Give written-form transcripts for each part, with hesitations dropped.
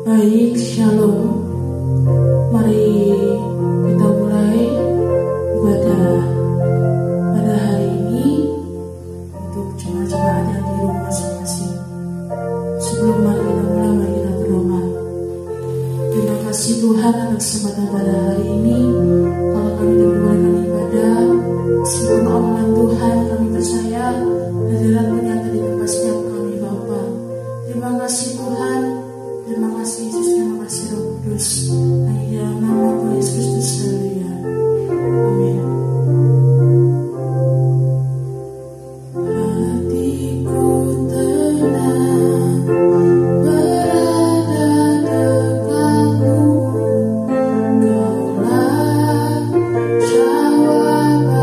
Baik, shalom. Mari kita mulai ibadah pada hari ini untuk jemaat-jemaat yang di rumah masing-masing. Sebelum mari kita mulai, mari kita berdoa. Terima kasih Tuhan atas kesempatan pada hari ini. Kalau kami diperbolehkan ibadah, semoga amanah Tuhan kami percaya hadirat menyata di tempat setiap kami Bapa. Terima kasih Tuhan. Terima kasih Yesus, terima kasih Roh Kudus. Hanya dalam nama Tuhan Yesus Kristus, haleluya. Amin. Hatiku tenang berada dekatmu, Kaulah jawaban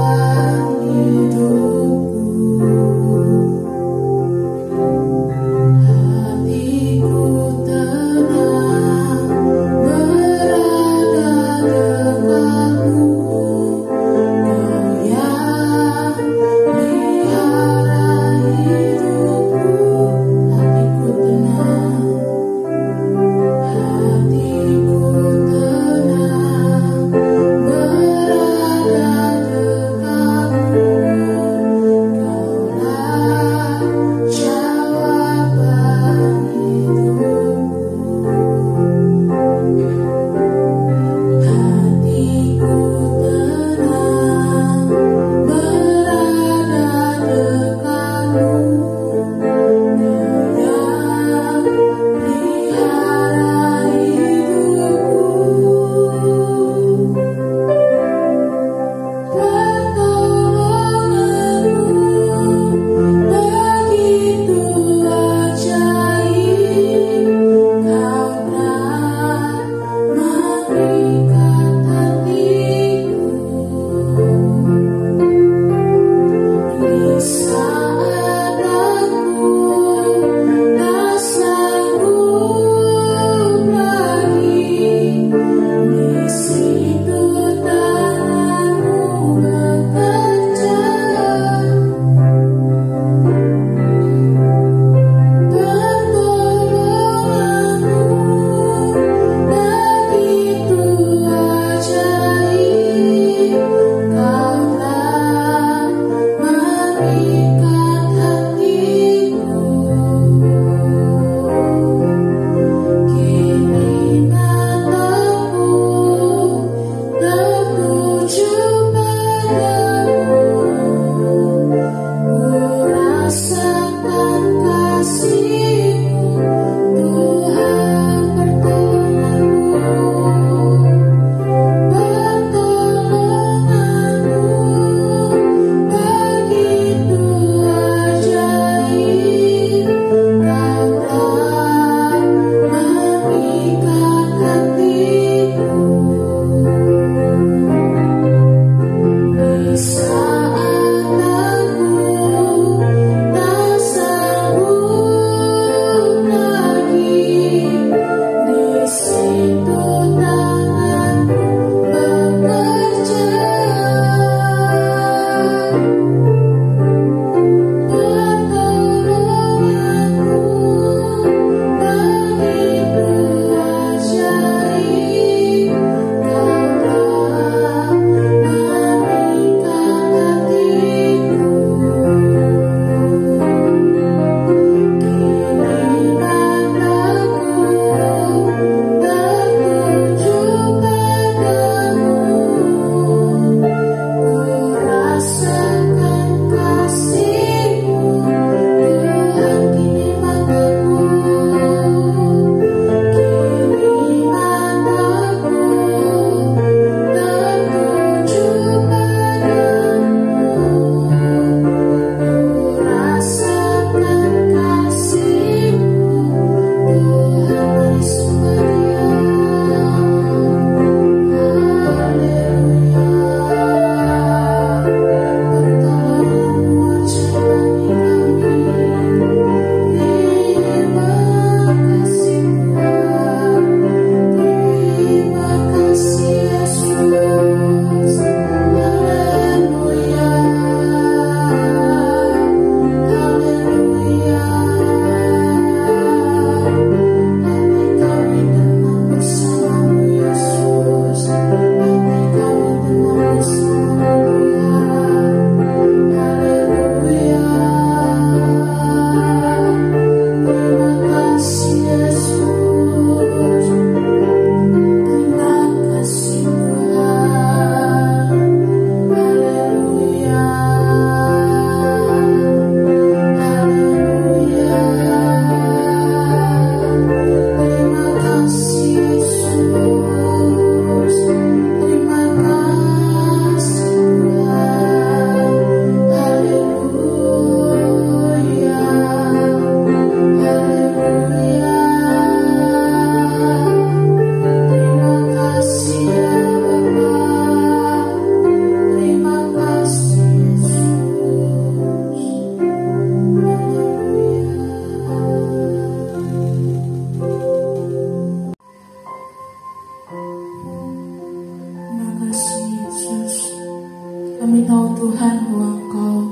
Tuhan bahwa Engkau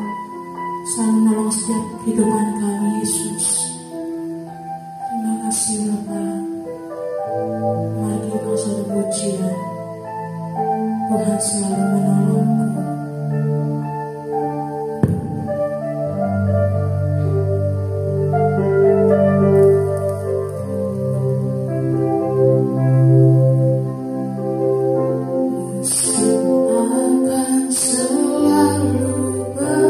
selalu menolong setiap kehidupan kami, Yesus. Terima kasih Bapa. Mari kita selalu pujian. Tuhan selalu menolongku. Selalu berganti.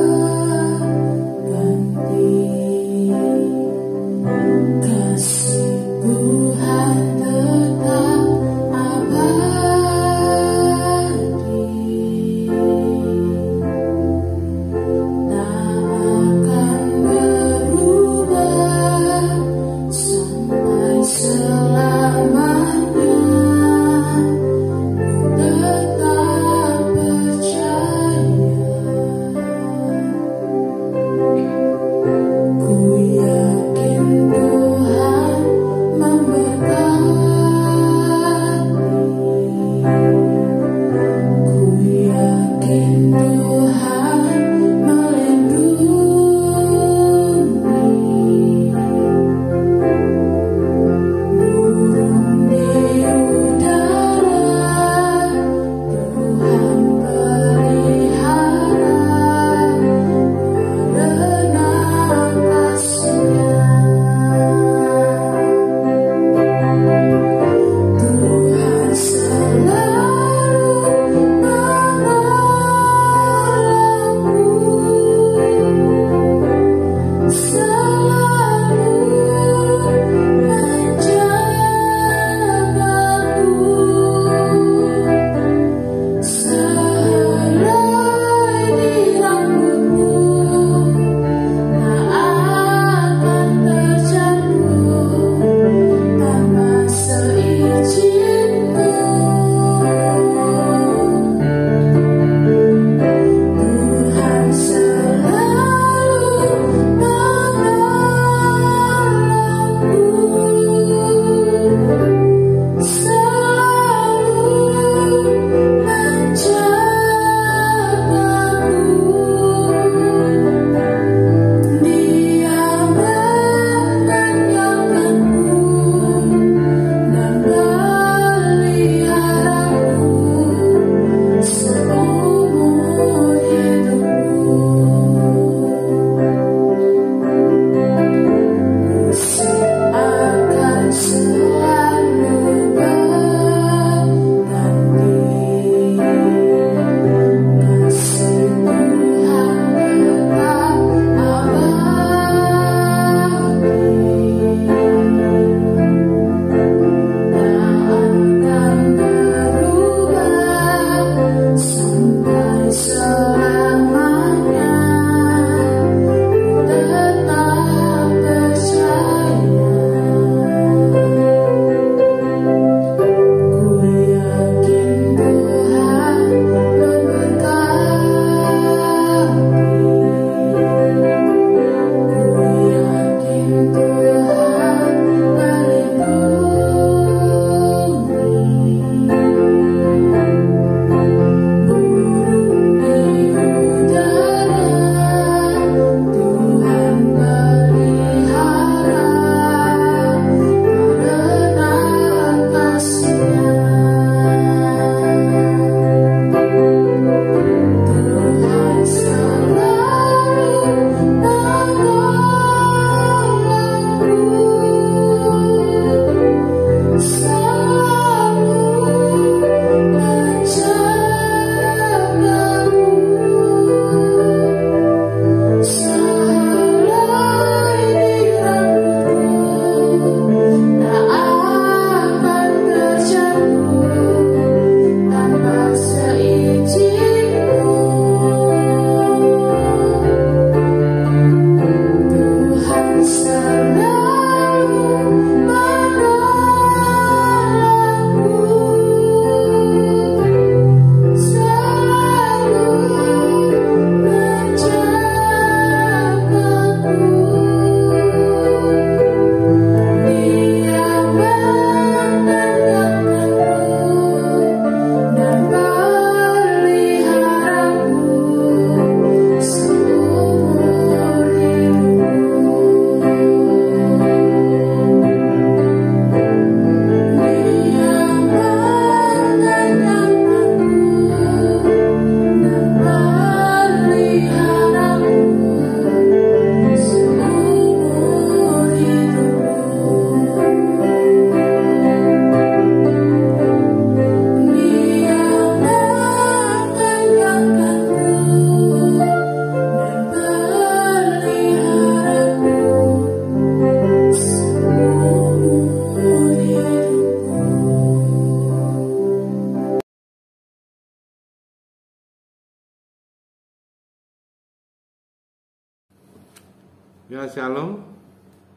Ya, shalom.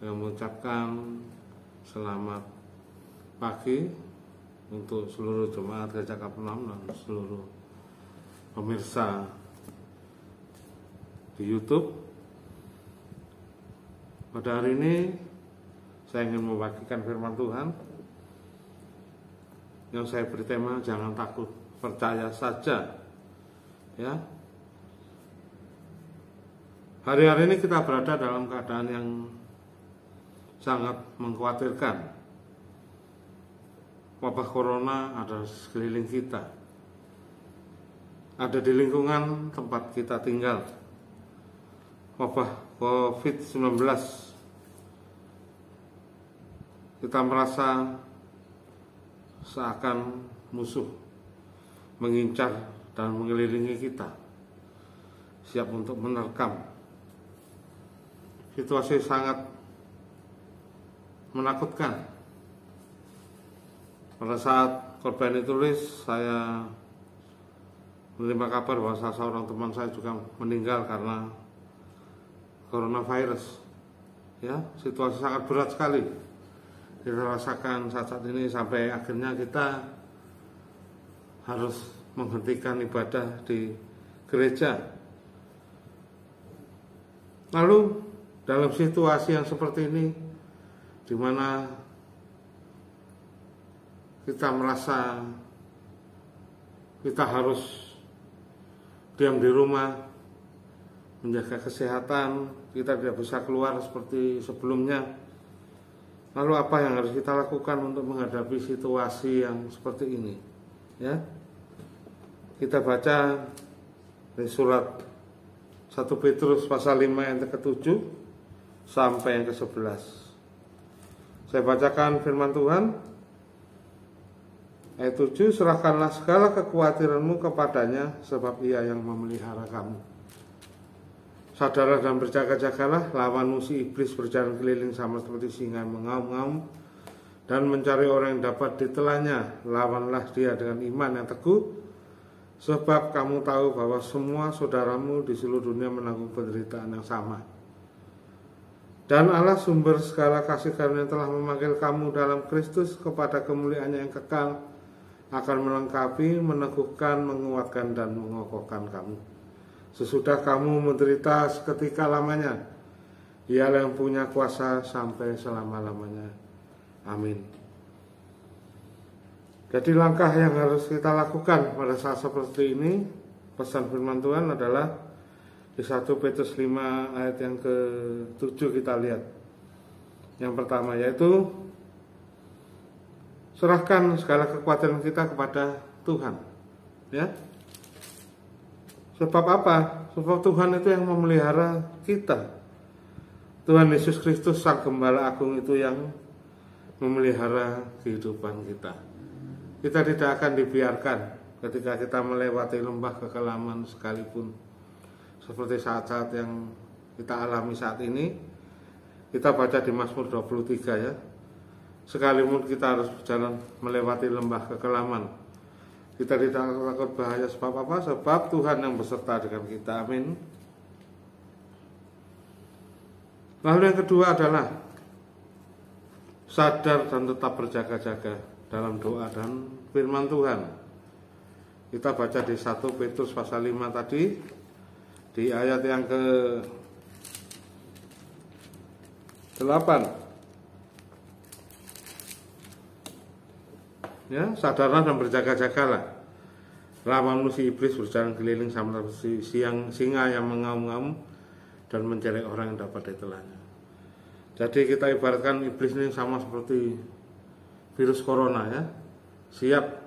Yang mengucapkan selamat pagi untuk seluruh jemaat Gereja Kapernaum dan seluruh pemirsa di YouTube. Pada hari ini saya ingin membagikan firman Tuhan yang saya beri tema jangan takut, percaya saja. Ya. Hari-hari ini kita berada dalam keadaan yang sangat mengkhawatirkan. Wabah corona ada di sekeliling kita, ada di lingkungan tempat kita tinggal. Wabah COVID-19, kita merasa seakan musuh mengincar dan mengelilingi kita, siap untuk menerkam. Situasi sangat menakutkan. Pada saat korban ditulis, saya menerima kabar bahwa salah seorang teman saya juga meninggal karena coronavirus. Ya, situasi sangat berat sekali kita rasakan saat ini, sampai akhirnya kita harus menghentikan ibadah di gereja. Lalu dalam situasi yang seperti ini, di mana kita merasa kita harus diam di rumah, menjaga kesehatan, kita tidak bisa keluar seperti sebelumnya. Lalu apa yang harus kita lakukan untuk menghadapi situasi yang seperti ini? Ya, kita baca di surat 1 Petrus pasal 5 ayat ke-7 sampai yang ke-11. Saya bacakan firman Tuhan. Ayat 7, serahkanlah segala kekhawatiranmu kepadanya, sebab ia yang memelihara kamu. Sadarlah dan berjaga-jagalah, lawanmu si iblis berjalan keliling sama seperti singa mengaum-ngaum dan mencari orang yang dapat ditelannya. Lawanlah dia dengan iman yang teguh, sebab kamu tahu bahwa semua saudaramu di seluruh dunia menanggung penderitaan yang sama. Dan Allah sumber segala kasih karunia telah memanggil kamu dalam Kristus kepada kemuliaannya yang kekal, akan melengkapi, meneguhkan, menguatkan, dan mengokohkan kamu. Sesudah kamu menderita seketika lamanya, Dialah yang punya kuasa sampai selama-lamanya. Amin. Jadi langkah yang harus kita lakukan pada saat seperti ini, pesan firman Tuhan adalah di 1 Petrus 5 ayat yang ke-7 kita lihat. Yang pertama yaitu serahkan segala kekuatan kita kepada Tuhan. Ya. Sebab apa? Sebab Tuhan itu yang memelihara kita. Tuhan Yesus Kristus Sang Gembala Agung itu yang memelihara kehidupan kita. Kita tidak akan dibiarkan ketika kita melewati lembah kekelaman sekalipun, seperti saat-saat yang kita alami saat ini. Kita baca di Mazmur 23 ya. Sekalipun kita harus berjalan melewati lembah kekelaman, kita tidak takut bahaya. Sebab apa? Sebab Tuhan yang beserta dengan kita. Amin. Lalu yang kedua adalah sadar dan tetap berjaga-jaga dalam doa dan firman Tuhan. Kita baca di 1 Petrus pasal 5 tadi, di ayat yang ke-8. Ya, sadarlah dan berjaga-jagalah. Lawanmu si iblis berjalan keliling sama seperti singa yang mengaum-ngaum dan mencari orang yang dapat ditelannya. Jadi kita ibaratkan iblis ini sama seperti virus corona ya, siap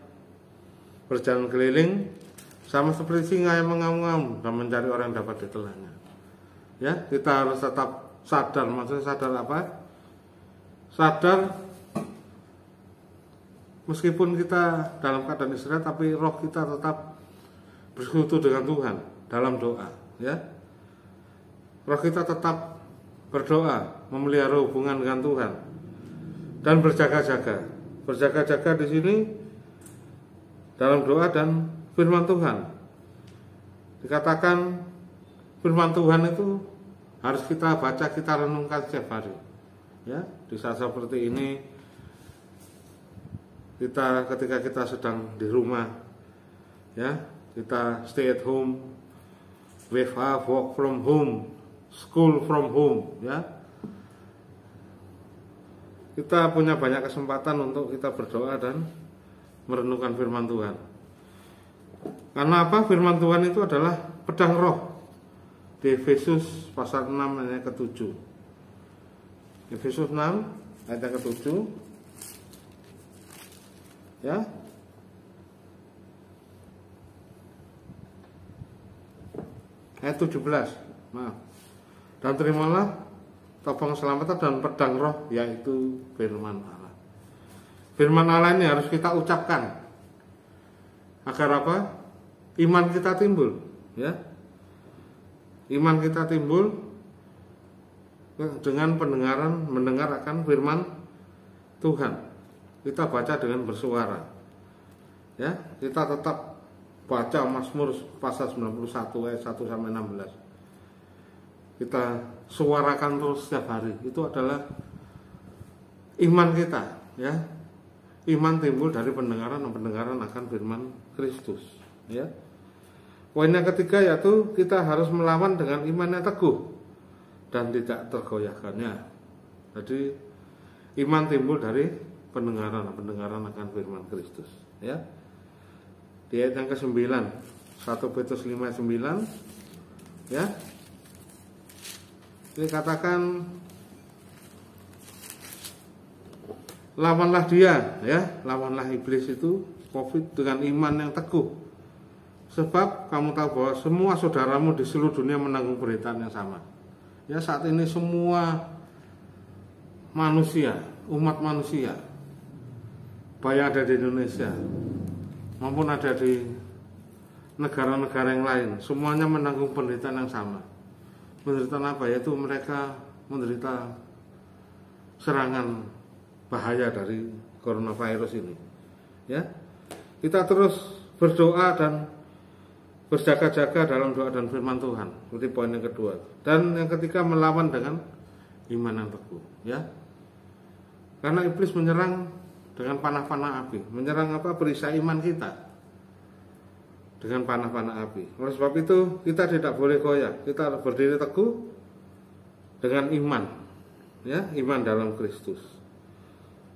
berjalan keliling sama seperti singa yang mengaum-ngaum dan mencari orang yang dapat ditelannya. Ya, kita harus tetap sadar. Maksudnya sadar apa? Sadar meskipun kita dalam keadaan istirahat, tapi roh kita tetap bersekutu dengan Tuhan dalam doa. Ya, roh kita tetap berdoa, memelihara hubungan dengan Tuhan dan berjaga-jaga. Berjaga-jaga di sini dalam doa dan firman Tuhan. Dikatakan firman Tuhan itu harus kita baca, kita renungkan setiap hari. Ya, di saat seperti ini ketika kita sedang di rumah, ya, kita stay at home, WFH, work from home, school from home, ya. Kita punya banyak kesempatan untuk kita berdoa dan merenungkan firman Tuhan. Karena apa? Firman Tuhan itu adalah pedang roh. Di Efesus pasal 6 ayat ke-7. Efesus 6 ayat ke-7. Ya. Ayat 17. Maaf. Dan terimalah topeng keselamatan dan pedang roh, yaitu firman Allah. Firman Allah ini harus kita ucapkan agar apa? Iman kita timbul, ya. Iman kita timbul dengan mendengar akan firman Tuhan. Kita baca dengan bersuara. Ya, kita tetap baca Mazmur pasal 91 ayat 1 sampai 16. Kita suarakan terus setiap hari. Itu adalah iman kita, ya. Iman timbul dari pendengaran akan firman Kristus, ya. Poin yang ketiga yaitu kita harus melawan dengan iman yang teguh dan tidak tergoyahkannya. Jadi iman timbul dari pendengaran akan firman Kristus, ya. Di ayat yang ke-9, 1 Petrus 5 ayat 9, ya. Ini katakan lawanlah dia, ya, lawanlah iblis itu, Covid, dengan iman yang teguh. Sebab kamu tahu bahwa semua saudaramu di seluruh dunia menanggung penderitaan yang sama. Ya, saat ini semua manusia, umat manusia, baik yang ada di Indonesia maupun ada di negara-negara yang lain, semuanya menanggung penderitaan yang sama. Penderitaan apa? Yaitu mereka menderita serangan bahaya dari coronavirus ini. Ya, kita terus berdoa dan berjaga-jaga dalam doa dan firman Tuhan. Seperti poin yang kedua. Dan yang ketiga, melawan dengan iman yang teguh, ya. Karena iblis menyerang dengan panah-panah api. Menyerang apa? Perisai iman kita dengan panah-panah api. Oleh sebab itu kita tidak boleh goyah. Kita harus berdiri teguh dengan iman, ya, iman dalam Kristus.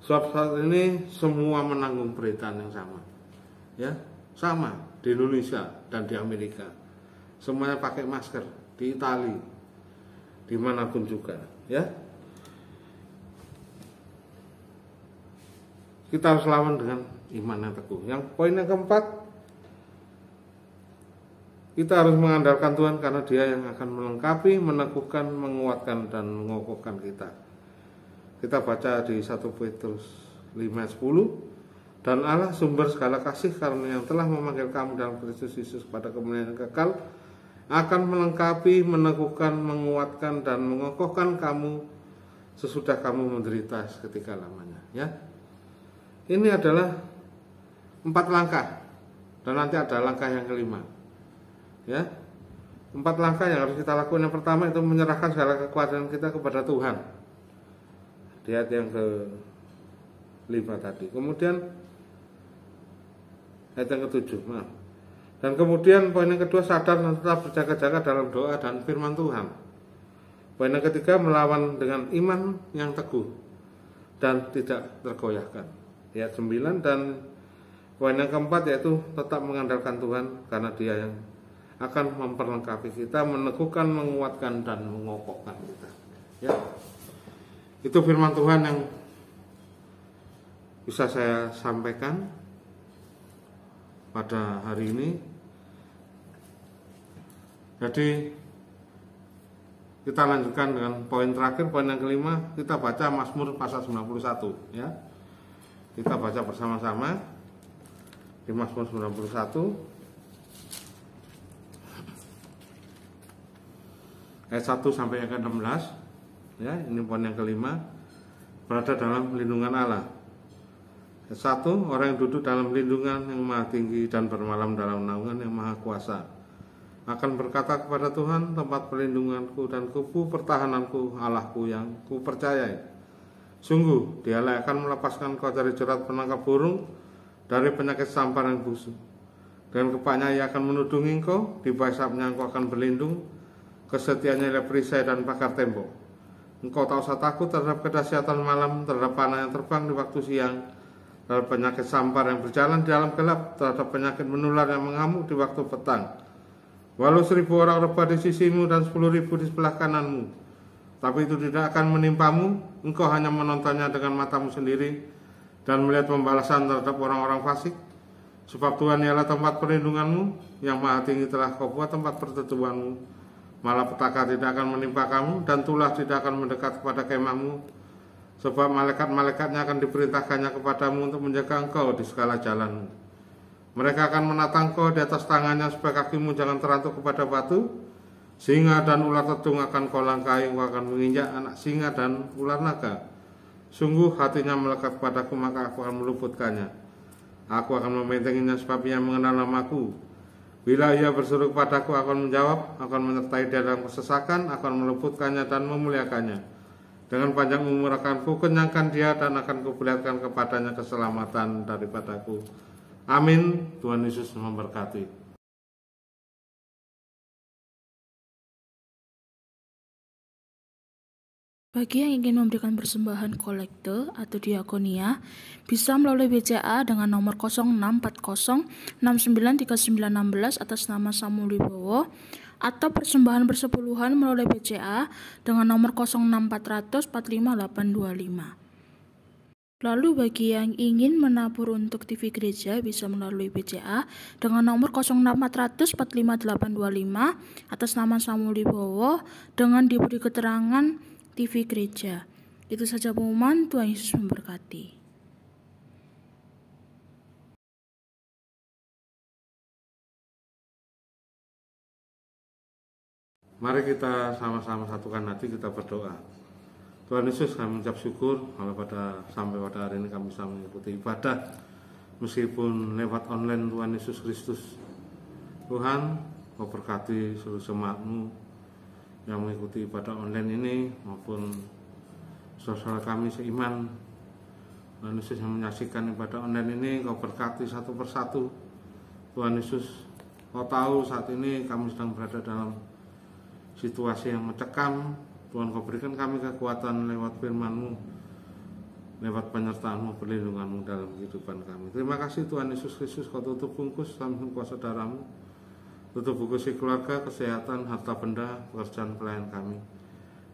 Sebab saat ini semua menanggung penderitaan yang sama, ya, sama di Indonesia dan di Amerika. Semuanya pakai masker, di Italia, dimanapun juga, ya. Kita harus lawan dengan iman yang teguh. Yang poin yang keempat, kita harus mengandalkan Tuhan karena Dia yang akan melengkapi, meneguhkan, menguatkan, dan mengokohkan kita. Kita baca di 1 Petrus 5:10. Dan Allah sumber segala kasih karena yang telah memanggil kamu dalam Kristus Yesus pada kemuliaan yang kekal akan melengkapi, meneguhkan, menguatkan, dan mengokohkan kamu sesudah kamu menderita seketika lamanya, ya. Ini adalah 4 langkah dan nanti ada langkah yang kelima, ya. 4 langkah yang harus kita lakukan. Yang pertama itu menyerahkan segala kekuatan kita kepada Tuhan. Di ayat yang ke-5 tadi. Kemudian ayat yang ke-7, maaf. Dan kemudian poin yang kedua, sadar dan tetap berjaga-jaga dalam doa dan firman Tuhan. Poin yang ketiga, melawan dengan iman yang teguh dan tidak tergoyahkan. Ayat 9. Dan poin yang keempat yaitu tetap mengandalkan Tuhan karena Dia yang akan memperlengkapi kita, meneguhkan, menguatkan, dan mengokohkan kita, ya. Itu firman Tuhan yang bisa saya sampaikan pada hari ini. Jadi kita lanjutkan dengan poin terakhir, poin yang kelima. Kita baca Mazmur pasal 91, ya. Kita baca bersama-sama di Mazmur 91 ayat 1 sampai ayat ke-16, ya. Ini poin yang kelima, berada dalam lindungan Allah. Ayat 1, orang yang duduk dalam lindungan yang maha tinggi dan bermalam dalam naungan yang maha kuasa akan berkata kepada Tuhan, tempat perlindunganku dan kubu pertahananku, Allahku yang kupercayai. Sungguh, Dialah akan melepaskan kau dari jerat penangkap burung, dari penyakit sampar yang busuk. Dengan kepaknya ia akan menudungi engkau, di bawah sayapnya engkau akan berlindung, kesetiaannya ialah perisai dan pagar tembok. Engkau tak usah takut terhadap kedahsyatan malam, terhadap panah yang terbang di waktu siang, terhadap penyakit sampar yang berjalan di dalam gelap, terhadap penyakit menular yang mengamuk di waktu petang. Walau 1000 orang rebah di sisimu dan 10.000 di sebelah kananmu, tapi itu tidak akan menimpamu. Engkau hanya menontonnya dengan matamu sendiri dan melihat pembalasan terhadap orang-orang fasik. Sebab Tuhan ialah tempat perlindunganmu, yang maha tinggi telah kau buat tempat perteduhanmu. Malapetaka tidak akan menimpa kamu, dan tulah tidak akan mendekat kepada kemahmu. Sebab malaikat-malaikatnya akan diperintahkannya kepadamu untuk menjaga engkau di segala jalanmu. Mereka akan menatang kau di atas tangannya, supaya kakimu jangan terantuk kepada batu. Singa dan ular tedung akan kau langkahi, kau akan menginjak anak singa dan ular naga. Sungguh hatinya melekat padaku, maka aku akan meluputkannya. Aku akan membentenginya, sebab ia mengenal namaku. Bila ia berseru kepadaku, akan menjawab, akan menyertai dia dalam kesesakan, akan meluputkannya dan memuliakannya. Dengan panjang umur akan kukenyangkan dia, dan akan kuperlihatkan kepadanya keselamatan daripadaku. Amin. Tuhan Yesus memberkati. Bagi yang ingin memberikan persembahan kolekte atau diakonia, bisa melalui BCA dengan nomor 0640693916 atas nama Samuel Wibowo, atau persembahan persepuluhan melalui BCA dengan nomor 06400 45825. Lalu bagi yang ingin menabur untuk TV gereja, bisa melalui BCA dengan nomor 06400 45825 atas nama Samuel Wibowo dengan diberi keterangan TV gereja. Itu saja pengumuman. Tuhan Yesus memberkati. Mari kita sama-sama satukan hati, kita berdoa. Tuhan Yesus, kami mengucap syukur kalau sampai pada hari ini kami bisa mengikuti ibadah meskipun lewat online. Tuhan Yesus Kristus, Tuhan, Kau berkati seluruh jemaat-Mu yang mengikuti ibadah online ini maupun saudara kami seiman. Tuhan Yesus, yang menyaksikan ibadah online ini, Kau berkati satu persatu. Tuhan Yesus, Kau tahu saat ini kami sedang berada dalam situasi yang mencekam. Tuhan, Kau berikan kami kekuatan lewat firman-Mu, lewat penyertaan-Mu, perlindungan-Mu dalam kehidupan kami. Terima kasih Tuhan Yesus Kristus. Kau tutup bungkus dalam kuasa darah-Mu, tutup bungkus keluarga, kesehatan, harta benda, pekerjaan pelayan kami.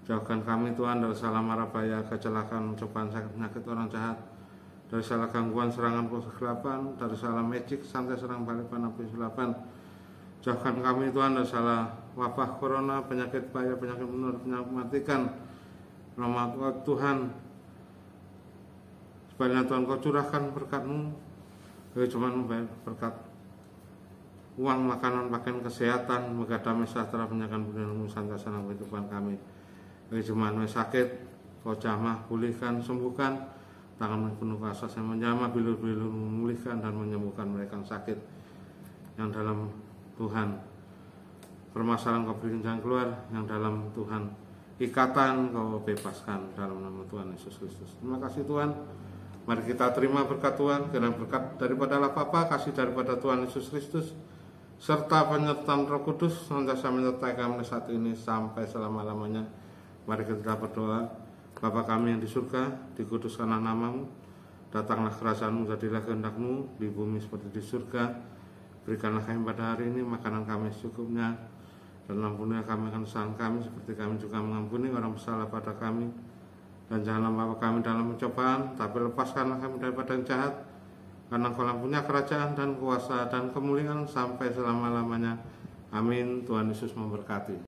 Jauhkan kami Tuhan dari salah mara bahaya, kecelakaan, cobaan, sakit, penyakit orang jahat, dari salah gangguan, serangan kegelapan, dari salah magic, santai, serang balik, panah, pensilapan. Jauhkan kami Tuhan dari salah wabah corona, penyakit bahaya, penyakit menular, penyakit mematikan. Nama Tuhan, sebaliknya Tuhan, Kau curahkan berkat-Mu, cuma berkat uang, makanan, pakaian, kesehatan, moga damai sejahtera, penyakan perlindungan-Mu, santai-santai kehidupan kami. Bagi jemaat yang sakit, Kau jamah, pulihkan, sembuhkan. Tangan penuh kuasa yang menjamah, bilur-bilur memulihkan dan menyembuhkan mereka yang sakit. Yang dalam Tuhan permasalahan Kau berikan jalan keluar, yang dalam Tuhan ikatan Kau bebaskan dalam nama Tuhan Yesus Kristus. Terima kasih Tuhan. Mari kita terima berkat Tuhan, karena berkat daripada Allah Bapa, kasih daripada Tuhan Yesus Kristus, serta penyertaan Roh Kudus senantiasa menyertai kami saat ini sampai selama-lamanya. Mari kita berdoa. Bapa kami yang di surga, dikuduskanlah nama-Mu, datanglah kerajaan-Mu, jadilah kehendak-Mu di bumi seperti di surga. Berikanlah kami pada hari ini makanan kami secukupnya, dan ampunilah kami akan kesalahan kami, seperti kami juga mengampuni orang bersalah pada kami. Dan janganlah membawa kami dalam pencobaan, tapi lepaskanlah kami daripada yang jahat, karena Kau punya kerajaan dan kuasa dan kemuliaan sampai selama-lamanya. Amin. Tuhan Yesus memberkati.